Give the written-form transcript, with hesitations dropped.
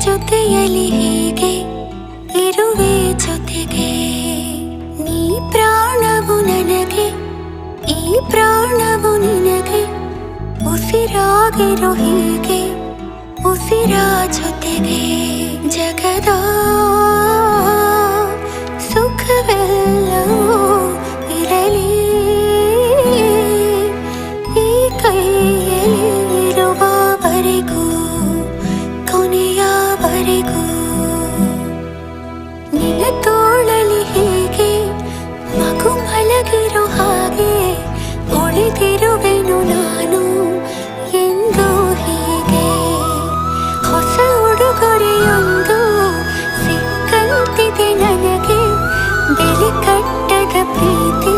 ಜೊತೆಯಲಿ ಹೀಗೆ ಇರುವೆ ಜೊತೆಗೆ. ನೀ ಪ್ರಾಣವು ನನಗೆ, ಈ ಪ್ರಾಣವು ನಿನಗೆ. ಉಸಿರಾಗಿರೋ ಹೀಗೆ ಉಸಿರ ಜೊತೆಗೆ. ಜಗದ ಸುಖವೆಲ್ಲವೂ ಇರಲಿ ಈ ಕೈಯಲ್ಲಿ ಇರುವವರೆಗೂ, ಕೊನೆಯವರೆಗೂ. ನಿನ್ನ ತೋಳಲಿ ಹೀಗೆ ಮಗು ಮಲಗಿರೋ ಹಾಗೆ ಉಳಿದಿರುವೆನು ನಾನು ಎಂದು ಹೀಗೆ. ಹೊಸ ಉಡುಗೊರೆಯೊಂದು ಸಿಕ್ಕಂತಿದೆ ನನಗೆ, ಬೆಲೆ ಕಟ್ಟದ ಪ್ರೀತಿ